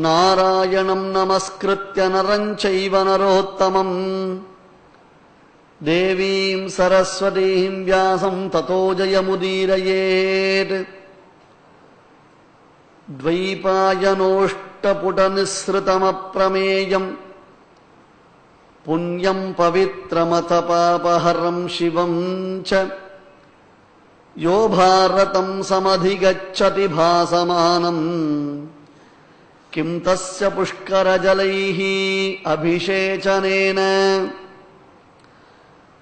நாராயணம் நமஸ்கிருத்ய நரம் சைவ நரோத்தமம் தேவீம் சரஸ்வதீம் வியாசம் ததோ ஜயமுதீரயேத். த்வைபாயனோஷ்டபுடநிஸ்ருதமப்ரமேயம் புண்ணியம் பவித்ரமதபாபஹரம் சிவம் ச யோ பாரதம் சமதிகச்சதி பாசமானம் கிம் தஸ்ய புஷ்கரஜலைஹி அபிஷேச்சனேன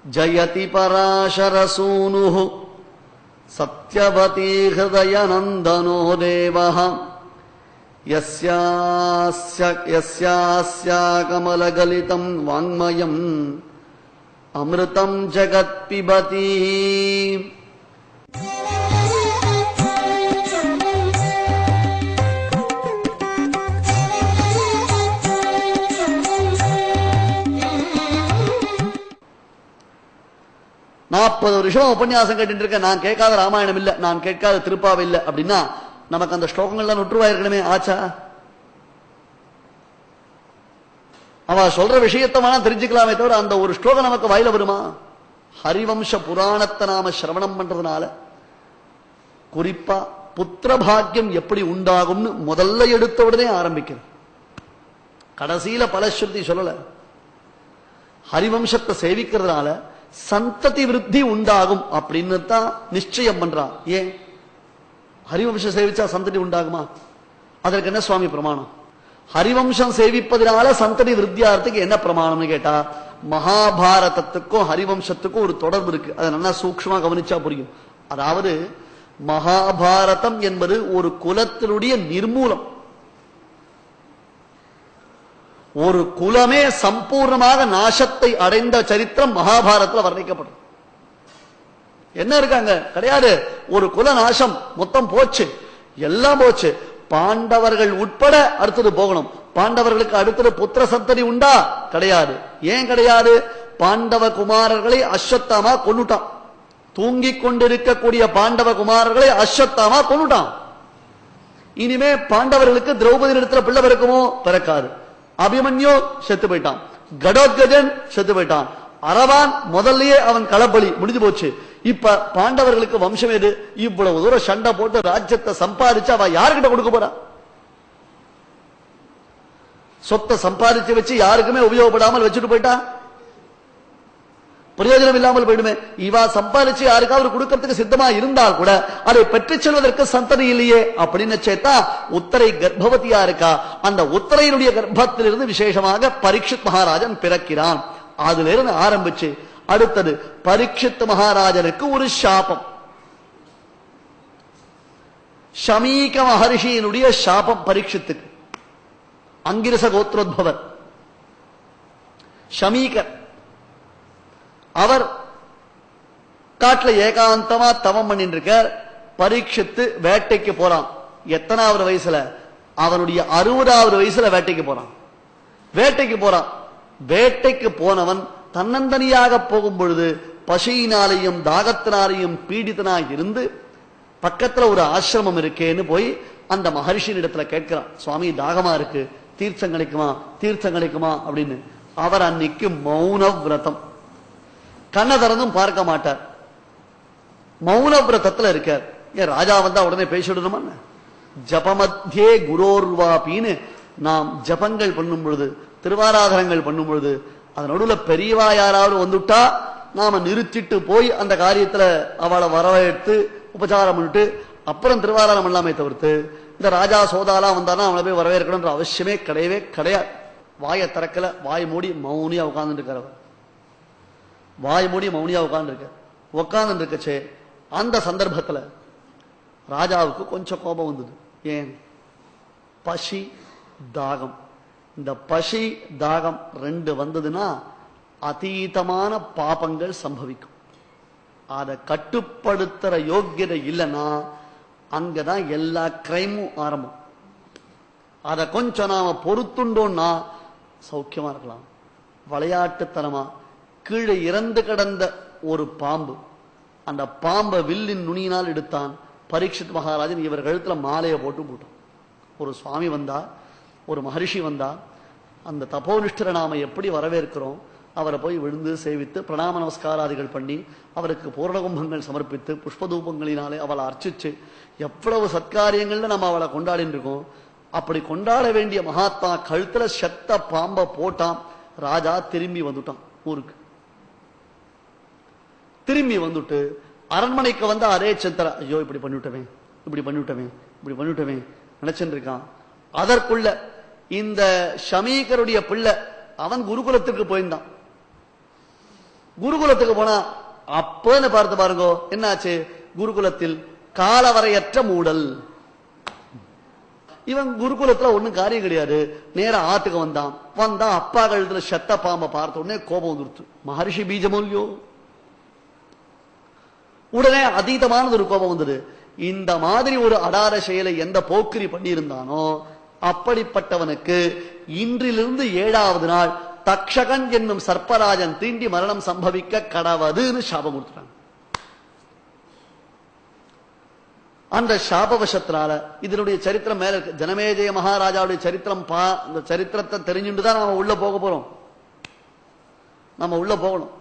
ஜயதி பராசரசூனுः சத்யவதீ ஹிருதயநந்தனோ தேவः யஸ்யாஸ்ய கமலகலிதம் வாங்மயம் அமிர்தம் ஜகத் பிபதி. நாற்பது வருஷம் உபன்யாசம் கேட்டு இருக்க, நான் கேட்காத ராமாயணம் இல்ல, நான் கேட்காத திருப்பாவை இல்ல அப்படின்னா நமக்கு அந்த ஸ்லோகங்கள்லாம் நுற்றுவாயிருக்கணுமே. ஆச்சா, அவ சொல்ற விஷயத்தை வேணா தெரிஞ்சுக்கலாமே தவிர அந்த ஒரு ஸ்லோகம் நமக்கு வாயில வருமா? ஹரிவம்ச புராணத்தை நாம சிரவணம் பண்றதுனால குறிப்பா புத்திர பாக்கியம் எப்படி உண்டாகும்னு முதல்ல எடுத்த உடனே ஆரம்பிக்கிறது. கடைசியில பலஸ்ருதி சொல்லல. ஹரிவம்சத்தை சேவிக்கிறதுனால சந்ததி விருத்தி உண்டாகும் அப்படின்னு தான் நிச்சயம் பண்றான். ஏன் ஹரிவம்சம் சேவிச்சா சந்ததி உண்டாகுமா? அதற்கு என்ன சுவாமி பிரமாணம்? ஹரிவம்சம் சேவிப்பதனால சந்ததி விருத்தியாகிறதுக்கு என்ன பிரமாணம்னு கேட்டா, மகாபாரதத்துக்கும் ஹரிவம்சத்துக்கும் ஒரு தொடர்பு இருக்கு. அதை நல்லா சூக்ஷ்மா கவனிச்சா புரியும். அதாவது மகாபாரதம் என்பது ஒரு குலத்தினுடைய நிர்மூலம். ஒரு குலமே சம்பூர்ணமாக நாசத்தை அடைந்த சரித்திரம் மகாபாரதத்தில் வர்ணிக்கப்படும். என்ன இருக்காங்க கிடையாது, ஒரு குல நாசம் மொத்தம் போச்சு, எல்லாம் போச்சு. பாண்டவர்கள் உட்பட அடுத்தது போகணும். பாண்டவர்களுக்கு அடுத்தது புத்திர சந்ததி உண்டா? கிடையாது. ஏன் கிடையாது? பாண்டவ குமாரர்களை அஸ்வத்தாமா கொன்னுட்டான். தூங்கிக் கொண்டிருக்கக்கூடிய பாண்டவ குமாரர்களை அஸ்வத்தாமா கொன்னுட்டான். இனிமே பாண்டவர்களுக்கு திரௌபதி இடத்துல பிள்ளை பிறக்குமோ? பிறக்காது. அபிமன்யு செத்து போயிட்டான், கடோத்கஜன் செத்து போயிட்டான், அரவான் முதல்லயே அவன் களப்பலி முடிஞ்சு போச்சு. இப்ப பாண்டவர்களுக்கு வம்சம் எது? இவ்வளவு தூரம் சண்டை போட்டு ராஜ்யத்தை சம்பாதிச்சு அவ யாருக்கிட்ட கொடுக்க போறா? சொத்தை சம்பாதிச்சு வச்சு யாருக்குமே உபயோகப்படாமல் வச்சுட்டு போயிட்டா பிரயோஜனம் இல்லாமல் போயிடுமே. இவா சம்பாதிச்சு யாருக்காவது கொடுக்கறதுக்கு சித்தமா இருந்தால் கூட அதை பெற்று செல்வதற்கு சந்ததி இல்லையே அப்படின்னு சேர்த்தா உத்தரை கர்ப்பவதியா இருக்கா. அந்த உத்தரையினுடைய கர்ப்பத்திலிருந்து விசேஷமாக பரீட்சித் மகாராஜன் பிறக்கிறான். அதுல இருந்து ஆரம்பிச்சு அடுத்தது பரீட்சித் மகாராஜனுக்கு ஒரு சாபம். ஷமீக மகர்ஷியினுடைய சாபம் பரீட்சித்துக்கு. அங்கிரச கோத்ரோத்பவர் ஷமீகர். அவர் காட்டுல ஏகாந்தமா தவம் பண்ணிட்டு இருக்கார். பரீட்சித்து வேட்டைக்கு போறான். எத்தனாவது வயசுல? அவனுடைய 60வது வயசுல வேட்டைக்கு போறான். வேட்டைக்கு போறான். வேட்டைக்கு போனவன் தன்னந்தனியாக போகும் பொழுது பசியினாலையும் தாகத்தினாலையும் பீடித்தனாக இருந்து பக்கத்துல ஒரு ஆசிரமம் இருக்கேன்னு போய் அந்த மகர்ஷியின் இடத்துல கேட்கிறான், சுவாமி தாகமா இருக்கு, தீர்த்தம் கிடைக்குமா, தீர்த்தம் கிடைக்குமா அப்படின்னு. அவர் அன்னைக்கு மௌன விரதம், கண்ணை திறந்தும் பார்க்க மாட்டார், மௌன விரதத்துல இருக்கார். ஏன் ராஜா வந்தா உடனே பேசிவிடணுமா? ஜபமத்தியே குரோர்வாபின்னு நாம் ஜபங்கள் பண்ணும் பொழுது, திருவாராதனங்கள் பண்ணும் பொழுது அது நடுவில் பெரியவா யாராவது வந்துட்டா நாம நிறுத்திட்டு போய் அந்த காரியத்துல அவளை வரவேற்று உபச்சாரம் பண்ணிட்டு அப்புறம் திருவாராதனம் பண்ணலாமே தவிர்த்து இந்த ராஜா சோதாலாம் வந்தானா அவளை போய் வரவேற்கணும்ன்ற அவசியமே கிடையவே கிடையாது. வாயை திறக்கல, வாய் மூடி மௌனியா உட்கார்ந்துட்டு இருக்கிறவர், வாய் மூடி மௌனியா உட்கார்ந்து இருக்கச்சே அந்த சந்தர்ப்பத்துல ராஜாவுக்கு கொஞ்சம் கோபம் வந்தது. ஏன்? பசி தாகம். இந்த பசி தாகம் ரெண்டு வந்ததுன்னா அதீதமான பாபங்கள் சம்பவிக்கும். அதை கட்டுப்படுத்துற யோக்கியதை இல்லைன்னா அங்கதான் எல்லா கிரைமும் ஆரம்பம். அதை கொஞ்சம் நாம பொறுத்துண்டோம்னா சௌக்கியமா இருக்கலாம். விளையாட்டுத்தனமா கீழே இறந்து கிடந்த ஒரு பாம்பு, அந்த பாம்பை வில்லின் நுனியினால் எடுத்தான் பரீட்சித் மகாராஜன். இவர் கழுத்துல மாலையை போட்டு போட்டான். ஒரு சுவாமி வந்தா ஒரு மகரிஷி வந்தா அந்த தபோனிஷ்டரை நாம எப்படி வரவேற்கிறோம், அவரை போய் விழுந்து சேவித்து பிரணாம நமஸ்காராதிகள் பண்ணி அவருக்கு பூர்ணகும்பங்கள் சமர்ப்பித்து புஷ்பதூபங்களினாலே அவளை அர்ச்சிச்சு எவ்வளவு சத்காரியங்கள்ல நம்ம அவளை கொண்டாடிட்டு இருக்கோம். அப்படி கொண்டாட வேண்டிய மகாத்மா கழுத்துல செத்த பாம்ப போட்டான். ராஜா திரும்பி வந்துட்டான் ஊருக்கு. திரும்பி வந்துட்டு அரண்மனைக்கு வந்த அரே சந்திர, ஐயோ இப்படி பண்ணிவிட்டவே இப்படி பண்ணிவிட்டவே இப்படி பண்ணிவிட்டவே நினைச்சுட்டு இருக்கான். அதற்குள்ள இந்த ஷமீகருடைய பிள்ளை அவன் குருகுலத்துக்கு போயிருந்தான். குருகுலத்துக்கு போனா அப்பன்னு பார்த்து பாருங்க என்னாச்சு, குருகுலத்தில் காலவரையற்ற மூடல். இவன் குருகுலத்துல ஒண்ணும் காரியம் கிடையாது, நேரா ஆத்துக்கு வந்தான். வந்தா அப்பா கழுத்துல செத்த பாம்பை பார்த்த உடனே கோபம் வந்துருச்சு. மகரிஷி பீஜமூல்யோ, உடனே அதீதமானது ஒரு கோபம் வந்தது. இந்த மாதிரி ஒரு அடார செயலை எந்த போக்கிரி பண்ணியிருந்தானோ அப்படிப்பட்டவனுக்கு இன்றிலிருந்து 7வது நாள் தக்ஷகன் என்னும் சர்ப்பராஜன் தீண்டி மரணம் சம்பவிக்க கடவதுன்னு சாபம் கொடுத்துட்டாங்க. அந்த சாபவசத்தினால இதனுடைய சரித்திரம் மேல இருக்கு. ஜனமேஜய மகாராஜாவுடைய சரித்திரம் இந்த சரித்திரத்தை தெரிஞ்சுட்டுதான் நம்ம உள்ள போக போறோம். நம்ம உள்ள போகணும்.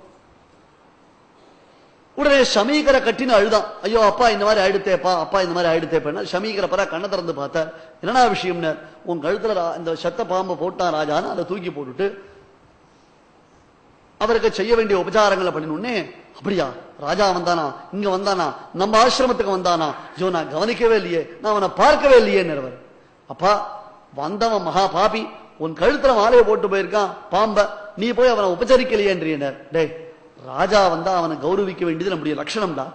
உடனே ஷமீகரை கட்டின்னு அழுதான். ஐயோ அப்பா இந்த மாதிரி ஆயிடுத்தேப்பா, அப்பா இந்த மாதிரி ஆயிடுத்தேப்பா. ஷமீகரை பரா கண்ணை திறந்து பார்த்தா என்னடா விஷயம்னு, உன் கழுத்துல இந்த சத்த பாம்பை போட்டான் ராஜான்னு அதை தூக்கி போட்டுட்டு அவருக்கு செய்ய வேண்டிய உபச்சாரங்களை பண்ணினே. அப்படியா ராஜா வந்தானா, இங்க வந்தானா, நம்ம ஆசிரமத்துக்கு வந்தானா, ஐயோ நான் கவனிக்கவே இல்லையே, நான் அவனை பார்க்கவே இல்லையே. அப்பா வந்தவன் மகா பாபி, உன் கழுத்துல மாலையை போட்டு போயிருக்கான் பாம்ப, நீ போய் அவனை உபச்சரிக்கலையேன்றியனர். டே ராஜா வந்தா அவனை கௌரவிக்க வேண்டியது நம்முடைய லட்சணம்டா.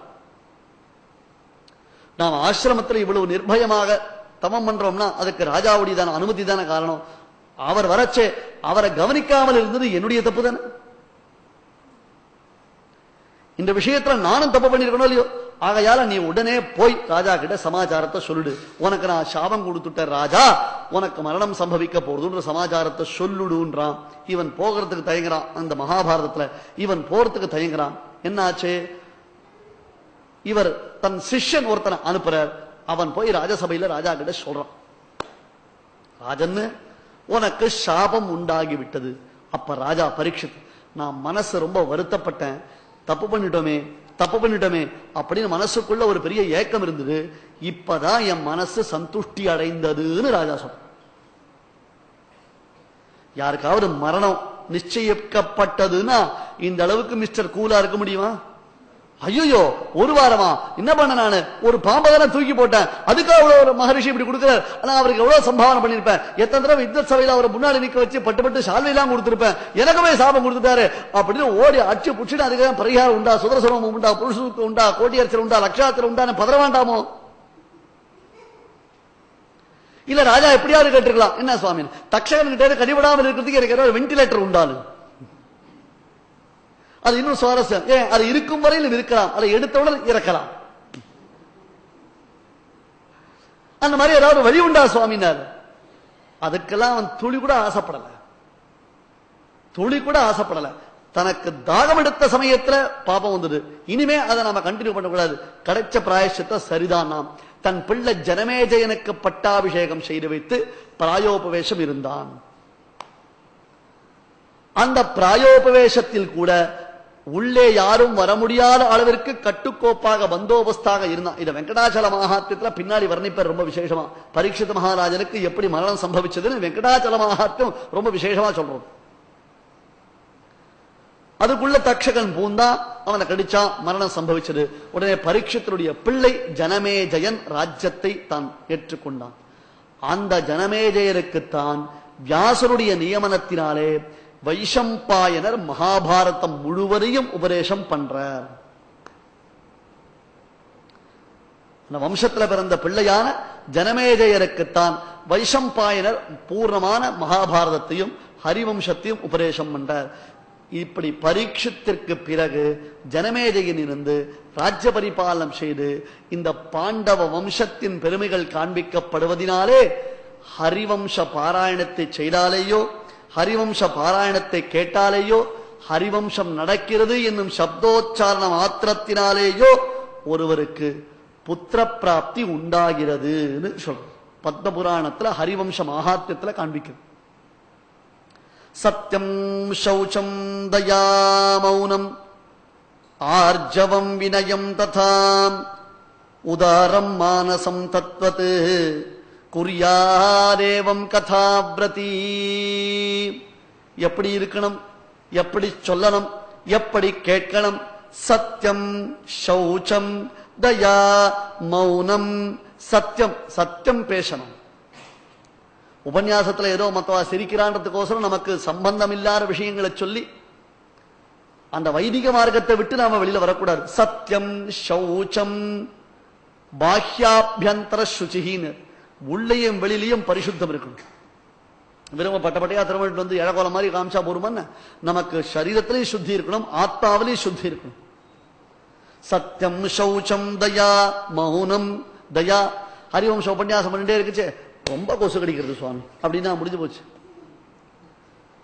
நாம் ஆசிரமத்தில் இவ்வளவு நிர்பயமாக தமம் பண்றோம்னா அதுக்கு ராஜாவுடைய தான அனுமதி தானே காரணம். அவர் வரச்சே அவரை கவனிக்காமல் இருந்தது என்னுடைய தப்பு தானே. இந்த விஷயத்துல நானும் தப்பு பண்ணிருக்கணும் இல்லையோ. ஆகையால நீ உடனே போய் ராஜா கிட்ட சமாச்சாரத்தை சொல்லிடு. உனக்கு நான் சாபம் கொடுத்துட்ட ராஜா, உனக்கு மரணம் சம்பவிக்க போறதுன்ற சமாச்சாரத்தை சொல்லுடுன்றான். இவன் போகிறதுக்கு தயங்குறான். அந்த மகாபாரதத்துல இவன் போறதுக்கு தயங்குறான். என்னாச்சு, இவர் தன் சிஷ்யன் ஒருத்தனை அனுப்புறார். அவன் போய் ராஜசபையில ராஜா கிட்ட சொல்றான், ராஜன்னு உனக்கு சாபம் உண்டாகி விட்டது. அப்ப ராஜா பரீட்சித், நான் மனசு ரொம்ப வருத்தப்பட்டேன், தப்பு பண்ணிட்டோமே அப்படின்னு மனசுக்குள்ள ஒரு பெரிய ஏக்கம் இருந்தது. இப்பதான் என் மனசு சந்துஷ்டி அடைந்ததுன்னு ராஜா சொன்ன. யாருக்காவது மரணம் நிச்சயிக்கப்பட்டதுன்னா இந்த அளவுக்கு மிஸ்டர் கூலா இருக்க முடியுமா? ஐயோ ஒரு வாரமா என்ன பண்ண, நானு ஒரு பாம்பை தானே தூக்கி போட்டேன், அதுக்காக ஒரு மகரிஷி இப்படி கொடுக்கிறார், ஆனா அவருக்கு எவ்வளவு சம்பாவனை பண்ணிருப்பேன், எத்தனை தடவை யுத்த சபையில அவரை முன்னாடி நிக்க வச்சு பட்டு சால்வையெல்லாம் கொடுத்திருப்பேன், எனக்குமே சாபம் கொடுத்துட்டாரு அப்படின்னு ஓடி அச்சு புடிச்சுட்டு அதுக்காக பரிகாரம் உண்டா, சுதரசமம் உண்டா, புருஷனுக்கு உண்டா, கோட்டியரசர் உண்டா, லட்சாத்திரம் உண்டான்னு பதற வேண்டாமோ? இல்ல ராஜா எப்படியாவது கேட்டுருக்கலாம், என்ன சுவாமி தக்ஷகன் கிட்ட கடிபடாமல் இருக்கிறதுக்கு எனக்கு ஒரு வெண்டிலேட்டர் உண்டானு, அது இன்னும் சுவாரஸ்யம். ஏன் அது இருக்கும் வரையில் இருக்கலாம், அதை எடுத்தவுடன் இறக்கலாம். அந்த மாதிரி ஏதாவது வழி உண்டா சுவாமினார். அதுக்கெல்லாம் அவன் துளி கூட ஆசைப்படல. தனக்கு தாகம் எடுத்த சமயத்துல பாபம் வந்தது. இனிமே அதை நாம கண்டினியூ பண்ணக்கூடாது. கிடைச்ச பிராயஷ்சித்த சரிதான். நாம் தன் பிள்ளை ஜனமேஜயனுக்கு பட்டாபிஷேகம் செய்து வைத்து பிராயோபவேசம் இருந்தான். அந்த பிராயோபவேசத்தில் கூட உள்ளே யாரும் வர முடியாத அளவிற்கு கட்டுக்கோப்பாக பந்தோபஸ்தாக இருந்தான். இத வெங்கடாச்சல மகாத்மியத்துல பின்னாடி வர்ணிப்பர் ரொம்ப விசேஷமா. பரீட்சித மகாராஜனுக்கு எப்படி மரணம் சம்பவிச்சதுன்னு வெங்கடாச்சல மகாத்மியம் ரொம்ப விசேஷமா சொல்றோம். அதுக்குள்ள தக்ஷகன் பூந்தா, அவனை கடிச்சான், மரணம் சம்பவிச்சது. உடனே பரீட்சித்தருடைய பிள்ளை ஜனமேஜயன் ராஜ்யத்தை தான் ஏற்றுக்கொண்டான். அந்த ஜனமேஜயருக்குத்தான் வியாசருடைய நியமனத்தினாலே வைஷம்பாயனர் மகாபாரதம் முழுவதையும் உபதேசம் பண்றார். அந்த வம்சத்துல பிறந்த பிள்ளையான ஜனமேஜயருக்குத்தான் வைஷம்பாயனர் பூர்ணமான மகாபாரதத்தையும் ஹரிவம்சத்தையும் உபதேசம் பண்றார். இப்படி பரீட்சித்திற்கு பிறகு ஜனமேஜயன் இருந்து ராஜ்ய பரிபாலனம் செய்து இந்த பாண்டவ வம்சத்தின் பெருமைகள் காண்பிக்கப்படுவதினாலே ஹரிவம்ச பாராயணத்தை செய்தாலேயோ, ஹரிவம்ச பாராயணத்தை கேட்டாலேயோ, ஹரிவம்சம் நடக்கிறது என்னும் சப்தோச்சாரண மாத்திரத்தினாலேயோ ஒருவருக்கு புத்திர பிராப்தி உண்டாகிறது சொல்றோம். பத்ம புராணத்துல ஹரிவம்ச மகாத்மியத்துல காண்பிக்குது. சத்யம் சௌச்சம் தயா மௌனம் ஆர்ஜவம் வினயம் ததா உதாரம் மானசம் தத்வத் குறியாதேவம் கதாவ்ரதி. எப்படி இருக்கணும், எப்படி சொல்லணும், எப்படி கேட்கணும்? சத்தியம் சௌச்சம் தயா மௌனம். சத்தியம் சத்தியம் பேசணும். உபன்யாசத்துல ஏதோ மத்தவா சிரிக்கிறான்றதுக்கோசரம் நமக்கு சம்பந்தம் இல்லாத விஷயங்களை சொல்லி அந்த வைதிக மார்க்கத்தை விட்டு நாம வெளியில வரக்கூடாது. சத்தியம் சௌச்சம் பாஹ்யாபியந்தர சுச்சின்னு உள்ளையும் வெளியிலையும் பரிசுத்தம் இருக்கணும். விரும்ப பட்டப்பட்டையா திருமணம் வந்து இழகோல மாதிரி காமிச்சா போருமான்னு நமக்கு சரீரத்திலையும் சுத்தி இருக்கணும், ஆத்மாவிலையும் சுத்தி இருக்கணும். சத்தியம் சௌச்சம் தயா மௌனம். தயா ஹரிவம்ச உபன்யாசம் பண்ணிட்டே இருக்குச்சே ரொம்ப கொசு கடிக்கிறது சுவாமி அப்படின்னா முடிஞ்சு போச்சு.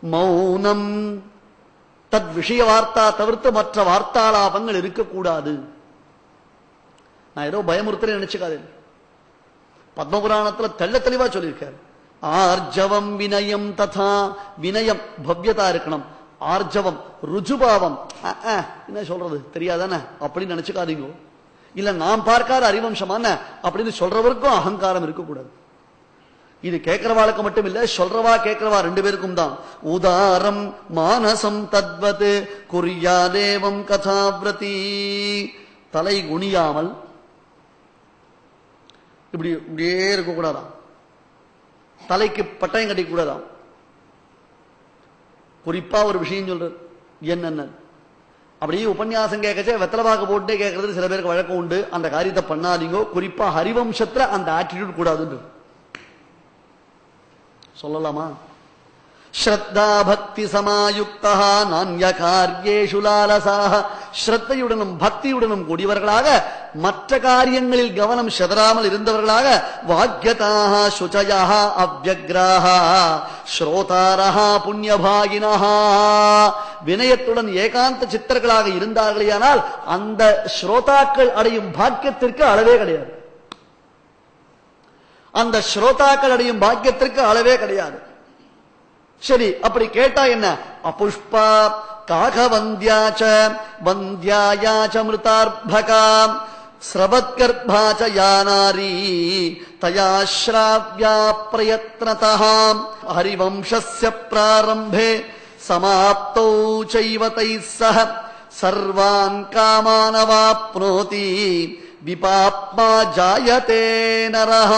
மௌனம் தத் விஷய வார்த்தா தவிர்த்து மற்ற வார்த்தாலாபங்கள் இருக்கக்கூடாது. நான் ஏதோ பயமுறுத்தல நினைச்சுக்காது. பத்மபுராணத்துல தெள்ள தெளிவா சொல்லியிருக்காரு. ஆர்ஜவம் வினயம் ததா. வினயம் பவ்யதா இருக்கணும். ஆர்ஜவம் ருஜுபாவம் என்ன சொல்றது தெரியாதானே அப்படின்னு நினைச்சுக்காதீங்க. இல்ல நாம் பார்க்காத அறிவம்சமான அப்படின்னு சொல்றவருக்கும் அகங்காரம் இருக்கக்கூடாது. இது கேட்கிறவாளுக்கு மட்டும் இல்ல, சொல்றவா கேட்கிறவா ரெண்டு பேருக்கும் தான். உதாரம் மானசம் தத்வத் குறியாதேவம் கதாவ்ரதி. தலை குனியாமல் இப்படி இப்படியே இருக்கக்கூடாதாம். தலைக்கு பட்டயம் கட்டிக்க கூடாதாம். குறிப்பா ஒரு விஷயம் சொல்ற என்னென்ன அப்படியே உபன்யாசம் கேட்கச்சே வெத்தலபாக்கு போட்டே கேட்கறது சில பேருக்கு வழக்கம் உண்டு. அந்த காரியத்தை பண்ணாதீங்க. குறிப்பா ஹரிவம்சத்துல அந்த ஆட்டிடியூட் கூடாதுன்னு சொல்லலாமா? ஸ்ரத்தா பக்தி சமாயுக்தா நான்ய காரியேஷு லாலசாஹ. ஸ்ரத்தையுடனும் பக்தியுடனும் கூடியவர்களாக மற்ற காரியங்களில் கவனம் செதறாமல் இருந்தவர்களாக வாக்யதாக சுச்சயः அவ்யக்ராஹ ஸ்ரோதாரஹ புண்ணியபாகினஹ. வினயத்துடன் ஏகாந்த சித்தர்களாக இருந்தார்களேயானால் அந்த ஸ்ரோதாக்கள் அடையும் பாக்கியத்திற்கு அளவே கிடையாது. அந்த ஸ்ரோதாக்கள் அடையும் பாக்கியத்திற்கு அளவே கிடையாது. சரி, அப்படி கேட்டா என்ன? அபுஷ்பா காகவந்தியாச்ச வந்தியாயாச்ச மிருதார்பகா ஸ்ரவத்கர்பாச்ச யானாரி தயாஸ்ராவ்யா பிரயத்னதஹ ஹரிவம்சஸ்ய பிராரம்பே சமாப்தௌ சைவ தைः சஹ சர்வான் காமானவாப்னோதி விபாப்மா ஜாயதே நரஹ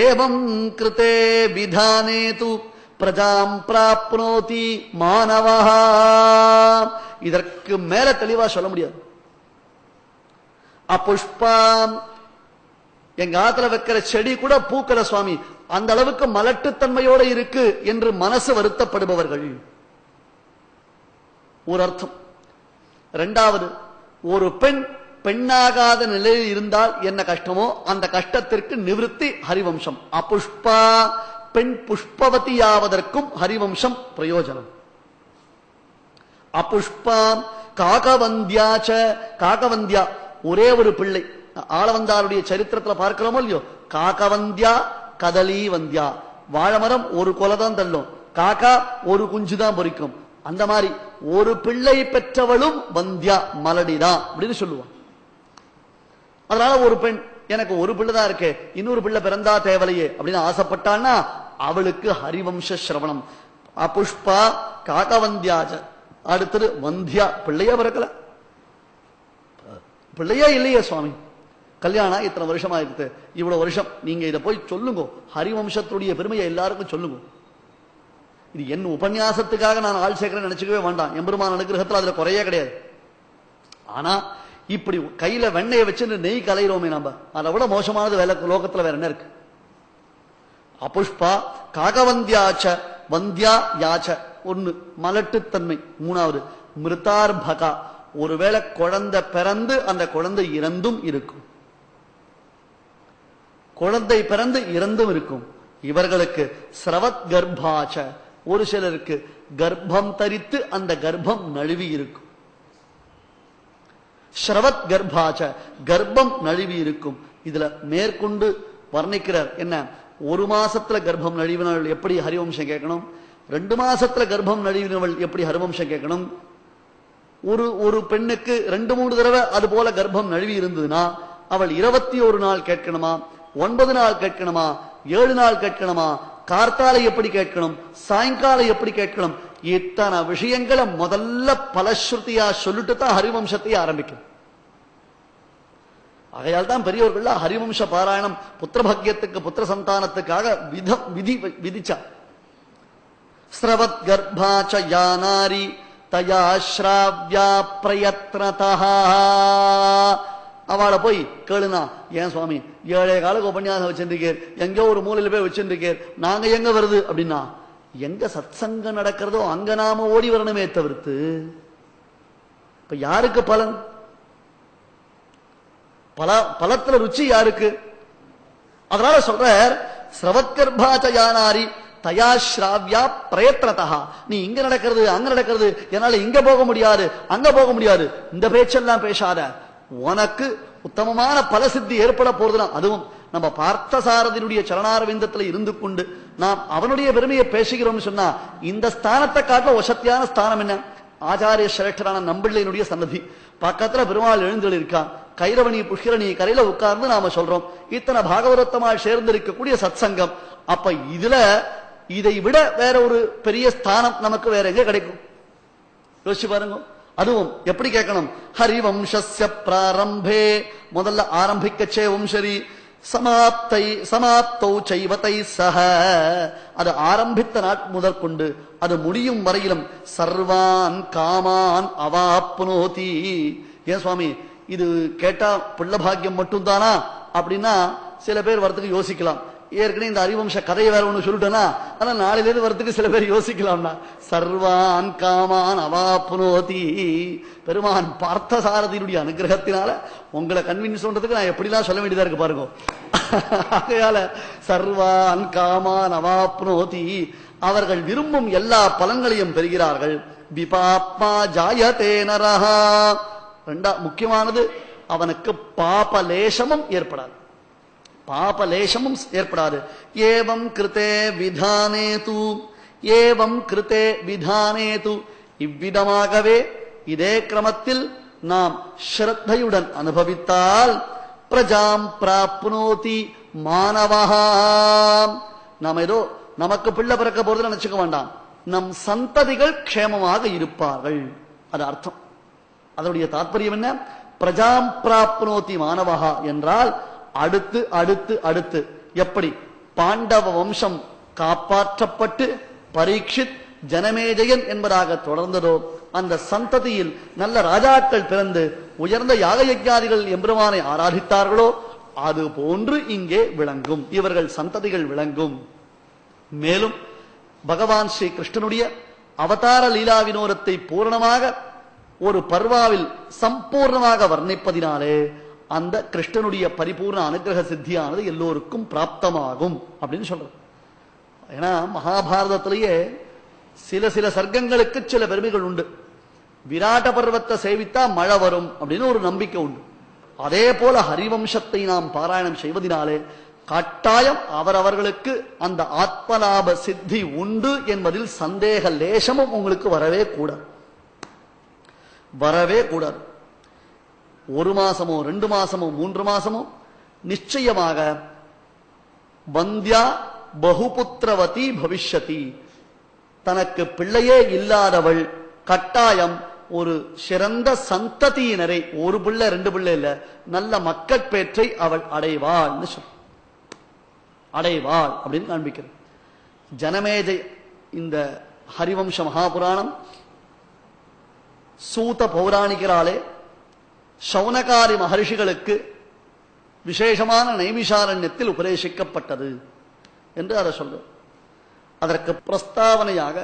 ஏவம் கிருதே விதானே து பிரஜாம் பிராப்னோதி மானவஹ. இதற்கு மேல தெளிவா சொல்ல முடியாது. அபுஷ்பாம் எங்க ஆத்துல வைக்கிற செடி கூட பூக்கல சுவாமி, அந்த அளவுக்கு மலட்டுத்தன்மையோட இருக்கு என்று மனசு வருத்தப்படுபவர்கள் ஒரு அர்த்தம். இரண்டாவது, ஒரு பெண் பெண்ணாகாத நிலையில் இருந்தால் என்ன கஷ்டமோ அந்த கஷ்டத்திற்கு நிவிருத்தி ஹரிவம்சம். அபுஷ்பா பெண் புஷ்பவதியாவதற்கும் ஹரிவம்சம் பிரயோஜனம். அபுஷ்பா காகவந்தியாச்ச. காகவந்தியா ஒரே ஒரு பிள்ளை. ஆளவந்தாருடைய சரித்திரத்துல பார்க்கிறோமோ இல்லையோ, காகவந்தியா கதலி வந்தியா. வாழைமரம் ஒரு கொலைதான் தள்ளும், காக்கா ஒரு குஞ்சுதான் பொறிக்கும். அந்த மாதிரி ஒரு பிள்ளை பெற்றவளும் வந்தியா மலடிதான் அப்படின்னு சொல்லுவான். அதனால ஒரு பெண் எனக்கு ஒரு பிள்ளை தான் இருக்கே, இன்னொரு பிள்ளை பிறந்தா தேவலையே அப்படின்னு ஆசைப்பட்டான்னா அவளுக்கு ஹரிவம்ச சிரவணம். அபுஷ்பா காகவந்தியாச்ச. அடுத்தது வந்தியா, பிள்ளையா பிறக்கல, பிள்ளையா இல்லையே சுவாமி, கல்யாணம் இத்தனை வருஷமா இருக்கு, இவ்வளவு வருஷம் நீங்க இதை போய் சொல்லுங்க, ஹரிவம்சத்துடைய பெருமையை எல்லாருக்கும் சொல்லுங்க. இது என் உபன்யாசத்துக்காக நான் ஆள் சேர்க்கிறேன் நினைச்சுக்கவே வேண்டாம். எம்பெருமான் அனுகிரகத்தில் அதுல குறையே கிடையாது. ஆனா இப்படி கையில வெண்ணையை வச்சு நெய் கலையிறோமே நம்ம, அதை விட மோசமானது வேலை லோகத்துல வேற என்ன இருக்கு? அபுஷ்பா காகவந்தியாச்ச வந்தியா யாச்ச ஒன்னு மலட்டுத்தன்மை. மூணாவது மிருதார்பகா, ஒருவேளை குழந்தை பிறந்து அந்த குழந்தை இறந்தும் இருக்கும், குழந்தை பிறந்து இறந்தும் இருக்கும். இவர்களுக்கு ஸ்ரவத் கர்ப்பாச்ச, ஒரு சிலருக்கு கர்ப்பம் தரித்து அந்த கர்ப்பம் நழுவி இருக்கும். ஸ்ரவத் கர்ப்பாச்ச கர்ப்பம் நழுவி இருக்கும். இதுல மேற்கொண்டு வர்ணிக்கிறார். என்ன, ஒரு மாசத்துல கர்ப்பம் நழுவினவள் எப்படி ஹரிவம்சம் கேட்கணும், 2 மாசத்துல கர்ப்பம் நழுவினவள் எப்படி ஹரிவம்சம் கேட்கணும், ஒரு பெண்ணுக்கு 2-3 தடவை அது போல கர்ப்பம் நழுவி இருந்ததுன்னா அவள் 21 நாள் கேட்கணுமா, 9 நாள் கேட்கணுமா, 7 நாள் கேட்கணுமா, கார்த்தாலை எப்படி கேட்கணும், சாயங்காலம் எப்படி கேட்கணும், இத்தனை விஷயங்களை முதல்ல பலஸ்ருதியா சொல்லிட்டு தான் ஹரிவம்சத்தை ஆரம்பிக்கும். ஆகையால் தான் பெரியவர்கள் ஹரிவம்ச பாராயணம் புத்திரபாக்கியத்துக்கு புத்திர சந்தானத்துக்காக விதிச்சா. ஸ்ரவத் கர்ப்பாச்ச யானாரி தயா ஸ்ராவ்யா பிரயத்னதா. அவளை போய் கேளுனா, ஏன் சுவாமி 7 காலுக்கு உபன்யாசம் வச்சிருக்கீர், எங்கோ ஒரு மூலையில போய் வச்சிருக்கீர், நாங்க எங்க வருது அப்படின்னா, எங்க சத்சங்கம் நடக்கிறதோ அங்க நாம ஓடி வரணுமே தவிர்த்து இப்ப யாருக்கு பலன், பலத்துல ருச்சி யாருக்கு? அதனால சொல்ற ஸ்ரவத்கர்பாச்ச யானாரி தயா ஸ்ராவ்யா பிரயத்னதா. நீ இங்க நடக்கிறது அங்க நடக்கிறது, என்னால இங்க போக முடியாது அங்க போக முடியாது, இந்த பேச்செல்லாம் பேசாத. உனக்கு உத்தமமான பலசித்தி ஏற்பட போறதுனா, அதுவும் நம்ம பார்த்தசாரதியுடைய சரணாரவிந்தத்துல இருந்து கொண்டு நாம் அவனுடைய பெருமையை பேசுகிறோம்னு சொன்னா, இந்த ஸ்தானத்தை காட்ட வசத்தியான ஸ்தானம் என்ன? ஆச்சாரிய சிரேஷ்டரான நம்பிள்ளையினுடைய சன்னதி பக்கத்துல பெருமாள் எழுந்தல் இருக்கான், கைரவணி புஷ்கரணி கரையில உட்கார்ந்து நாம சொல்றோம். இத்தனை பாகவதத்தமாய் சேர்ந்து இருக்கக்கூடிய சத்சங்கம். அப்ப இதுல இதை விட வேற ஒரு பெரிய ஸ்தானம் நமக்கு வேற எங்க கிடைக்கும்? யோசிச்சு பாருங்க. அதுவும் எப்படி கேட்கணும்? ஹரிவம்சஸ்ய பிராரம்பே, முதல்ல ஆரம்பிக்கச்சே வம்சரி, சமாப்தௌ சைவதை சஹ, அது ஆரம்பித்த நாட் முதற்கொண்டு அது முடியும் வரையிலும் சர்வான் காமான் அவாப்னோதி. ஏன் சுவாமி இது கேட்டா பிள்ளை பாக்கியம் மட்டும் தானா அப்படின்னா சில பேர் வரத்துக்கு யோசிக்கலாம். ஏற்கனவே இந்த ஹரிவம்ச கதையை வேற ஒண்ணு சொல்லிட்டேன்னா, ஆனா நாளிலிருந்து வரத்துக்கு சில பேர் யோசிக்கலாம்னா, சர்வான் காமான் அவாப்னோதி. பெருமான் பார்த்தசாரதியுடைய அனுகிரகத்தினால உங்களை கன்வின்ஸ் பண்றதுக்கு நான் எப்படிலாம் சொல்ல வேண்டியதா இருக்கு பாருங்க. ஆகையால சர்வான் காமான் அவாப்னோதி, அவர்கள் விரும்பும் எல்லா பலன்களையும் பெறுகிறார்கள். விபாப்மா ஜாயதே நரஹா, முக்கியமானது அவனுக்கு பாபலேசமும் ஏற்படாது, பாபலேசமும் ஏற்படாது. ஏவம் கிருதே விதானேது, ஏவம் கிருதே விதானேது, இவ்விதமாகவே இதே கிரமத்தில் நாம் ஸ்ரத்தையுடன் அனுபவித்தால் பிரஜாம் பிராப்னோதி மானவஹா. நாம் ஏதோ நமக்கு பிள்ளை பிறக்க போறது நினைச்சுக்க வேண்டாம், நம் சந்ததிகள் க்ஷேமமாக இருப்பார்கள், அது அர்த்தம். அதனுடைய தாற்பயம் என்ன? பிரஜாம் பிராப்னோதி மானவஹா என்றால் அடுத்து அடுத்து அடுத்து எப்படி பாண்டவ வம்சம் காப்பாற்றப்பட்டு பரீட்சித் ஜனமேஜயன் என்பதாக தொடர்ந்ததோ, அந்த சந்ததியில் நல்ல ராஜாக்கள் பிறந்து உயர்ந்த யாக யஜ்ஞாதிகள் எம்பெருமானை ஆராதித்தார்களோ அது போன்று இங்கே விளங்கும், இவர்கள் சந்ததிகள் விளங்கும். மேலும் பகவான் ஸ்ரீ கிருஷ்ணனுடைய அவதார லீலா வினோதத்தை பூரணமாக ஒரு பர்வாவில் சம்பூர்ணமாக வர்ணிப்பதினாலே அந்த கிருஷ்ணனுடைய பரிபூர்ண அனுகிரக சித்தியானது எல்லோருக்கும் பிராப்தமாகும் அப்படின்னு சொல்றது. ஏன்னா மகாபாரதத்திலேயே சில சில சர்க்கங்களுக்கு சில பெருமைகள் உண்டு. விராட்ட பர்வத்தை சேவித்தா மழை வரும் அப்படின்னு ஒரு நம்பிக்கை உண்டு. அதே போல ஹரிவம்சத்தை நாம் பாராயணம் செய்வதனாலே கட்டாயம் அவரவர்களுக்கு அந்த ஆத்மலாப சித்தி உண்டு என்பதில் சந்தேக லேசமும் உங்களுக்கு வரவே கூடாது, வரவே கூடாது. 1 மாசமோ 2 மாசமோ 3 மாசமோ நிச்சயமாக வந்தியா பகுபுத்திரவதி பவிஷ்யதி, தனக்கு பிள்ளையே இல்லாதவள் கட்டாயம் ஒரு சிறந்த சந்ததியினரை, ஒரு பிள்ளை 2 பிள்ளை இல்ல, நல்ல மக்கட்பேற்றை அவள் அடைவாள்னு சொல்ற, அடைவாள் அப்படின்னு காண்பிக்கிறது. ஜனமேஜை இந்த ஹரிவம்ச மகாபுராணம் சூத பௌராணிகராலே சௌனகாரி மகர்ஷிகளுக்கு விசேஷமான நைமிஷாரண்யத்தில் உபதேசிக்கப்பட்டது என்று அதை சொல்ற. அதற்கு பிரஸ்தாவனையாக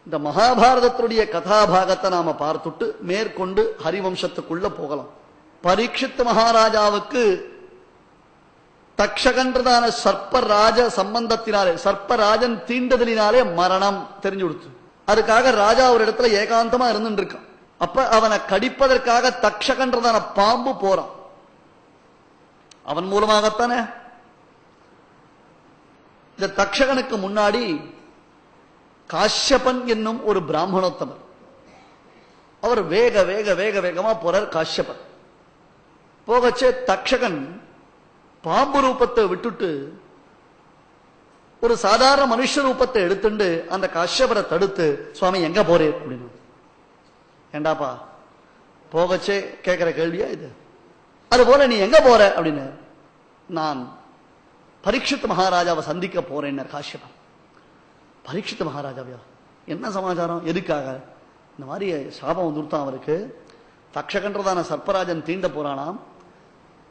இந்த மகாபாரதத்துடைய கதாபாகத்தை நாம பார்த்துட்டு மேற்கொண்டு ஹரிவம்சத்துக்குள்ள போகலாம். பரீட்சித் மகாராஜாவுக்கு தக்ஷகன்றதான சர்ப்பராஜ சம்பந்தத்தினாலே, சர்ப்பராஜன் தீண்டதலினாலே மரணம் தெரிஞ்சு கொடுத்து, அதுக்காக ராஜா ஒரு இடத்துல ஏகாந்தமா இருந்துட்டு இருக்கான். அப்ப அவனை கடிப்பதற்காக தக்ஷகன்றதான பாம்பு போறான். அவன் மூலமாகத்தானே இந்த தக்ஷகனுக்கு முன்னாடி காஷ்யபன் என்னும் ஒரு பிராமணோத்தமர், அவர் வேக வேக வேக வேகமா போறார். காஷ்யபன் போகச்சே தக்ஷகன் பாம்பு ரூபத்தை விட்டுட்டு ஒரு சாதாரண மனுஷ ரூபத்தை எடுத்துட்டு அந்த காஷ்யபரை தடுத்து, சுவாமி எங்க போறே அப்படின்னு. ஏண்டாப்பா போகச்சே கேட்கிற கேள்வியா இது? அது போல நீ எங்க போற அப்படின்னு. நான் பரீட்சித் மகாராஜாவை சந்திக்க போறேன் காஷ்யபன். பரீட்சித் மகாராஜாவியா? என்ன சமாச்சாரம்? எதுக்காக? இந்த மாதிரி சாபம் வந்துருத்தான் அவருக்கு. தக்ஷகன்றதான சர்ப்பராஜன் தீண்ட போறானாம்.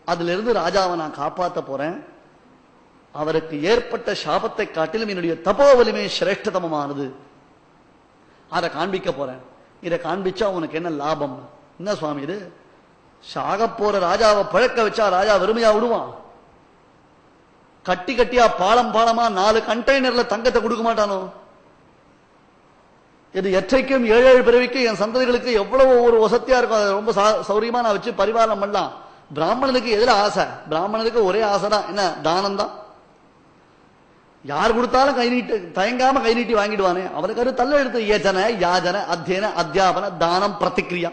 அதுல இருந்து ராஜாவை நான் காப்பாத்த போறேன். அவருக்கு ஏற்பட்ட சாபத்தை காட்டிலும் என்னுடைய தபோ வலிமை சிரேஷ்டதமமானது. அதை காண்பிக்க போறேன். இதை காண்பிச்சா உனக்கு என்ன லாபம்? என்ன சுவாமி இது? சாக போற ராஜாவை பழக்க வச்சா ராஜா வெறுமையா விடுவான்? கட்டி கட்டியா பாலம் பாலமா 4 கண்டெய்னர்ல தங்கத்தை கொடுக்க மாட்டானோ? இது எற்றைக்கும் 7 பிறவிக்கும் என் சந்ததிகளுக்கு எவ்வளவு ஒரு வசதியா இருக்கும். அதை ரொம்ப சௌரியமா நான் வச்சு பரிபாலனம் பண்ணலாம். பிராமணனுக்கு எதுல ஆசை? பிராமணனுக்கு ஒரே ஆசை தான், என்ன? தானம் தான். யார் கொடுத்தாலும் கை நீட்டு, தயங்காம கை நீட்டி வாங்கிடுவானே. அவனுக்கு அது தள்ள எடுத்து ஏஜன யாஜன அத்தியன அத்தியாபன தானம் பிரதிக்ரியா.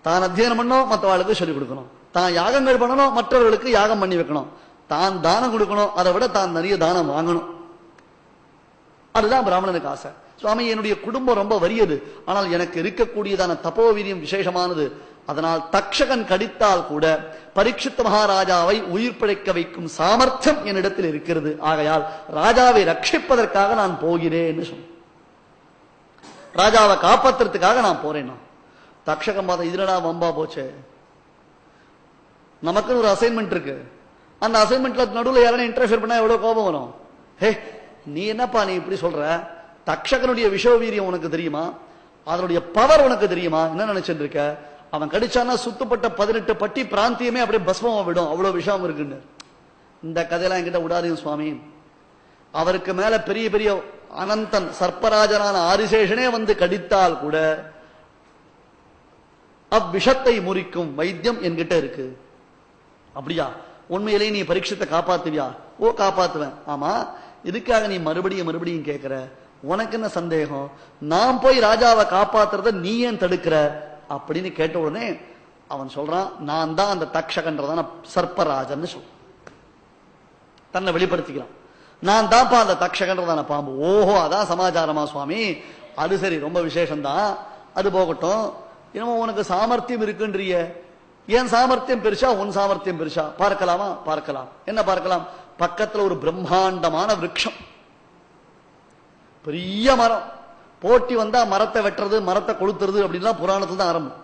தான் அத்தியனம் பண்ணணும், மற்றவர்களுக்கு சொல்லிக் கொடுக்கணும். தான் யாகங்கள் பண்ணணும், மற்றவர்களுக்கு யாகம் பண்ணி வைக்கணும். தான் தானம் கொடுக்கணும், அதை விட தான் நிறைய தானம் வாங்கணும். அதுதான் பிராமணனுக்கு ஆசை. சுவாமி என்னுடைய குடும்பம் ரொம்ப வறியது, ஆனால் எனக்கு இருக்கக்கூடியதான தபோவீரியம் விசேஷமானது. அதனால் தக்ஷகன் கடித்தால் கூட பரீட்சித் மகாராஜாவை உயிர் பிழைக்க வைக்கும் சாமர்த்தியம் என்னிடத்தில் இருக்கிறது. ஆகையால் ராஜாவை ரட்சிப்பதற்காக நான் போகிறேன்னு சொன்ன. ராஜாவை காப்பாற்றுறதுக்காக நான் போறேன். தக்ஷகம் பார்த்தா இதுலடா வம்பா போச்சே, நமக்குன்னு ஒரு அசைன்மெண்ட் இருக்கு. அந்த அசைன்மெண்ட்ல நடுவில் யாரும் இன்டர்ஃபியர் பண்ணா எவ்வளவு கோபம் வரும். ஹே நீ என்னப்பா நீ இப்படி சொல்ற? தக்ஷகனுடைய விஷவீரியம் உனக்கு தெரியுமா? அதனுடைய பவர் உனக்கு தெரியுமா? என்ன நினைச்சிட்டு இருக்க? அவன் கடிச்சானா சுத்தப்பட்ட 18 பட்டி பிராந்தியமே அப்படியே பஸ்மமா விடும், அவ்வளவு விஷம் இருக்குன்னு. இந்த கதையெல்லாம் என்கிட்ட விடாதீங்க சுவாமி. அவருக்கு மேல பெரிய பெரிய அனந்தன் சர்ப்பராஜனான ஆதிசேஷனே வந்து கடித்தால் கூட அவ்விஷத்தை முறிக்கும் வைத்தியம் என்கிட்ட இருக்கு. அப்படியா? உண்மையிலேயே நீ பரீட்சத்தை காப்பாத்துவியா? ஓ காப்பாத்துவேன். ஆமா, இதுக்காக நீ மறுபடியும் மறுபடியும் கேட்கிற? உனக்கு என்ன சந்தேகம்? நான் போய் ராஜாவை காப்பாத்துறத நீ ஏன் தடுக்கிற அப்படின்னு கேட்ட உடனே அவன் சொல்றான், நான் தான் அந்த தக்ஷகன்றதான சர்ப்பராஜன் சொல்ல தன்னை வெளிப்படுத்திக்கிறான். நான் தான்ப்பா அந்த தக்ஷகன்றதான பாம்பு. ஓஹோ அதான் சமாச்சாரமா சுவாமி? அது சரி, ரொம்ப விசேஷம்தான். அது போகட்டும். என்னமோ உனக்கு சாமர்த்தியம் இருக்குன்றிய. ஏன் சாமர்த்தியம் பெருசா உன் சாமர்த்தியம் பெருசா? பார்க்கலாமா? பார்க்கலாம். என்ன பார்க்கலாம்? பக்கத்துல ஒரு பிரம்மாண்டமான விருட்சம், பெரிய மரம். போட்டி வந்தா மரத்தை வெட்டுறது, மரத்தை கொளுத்துறது அப்படின்லாம் புராணத்துல தான் ஆரம்பம்.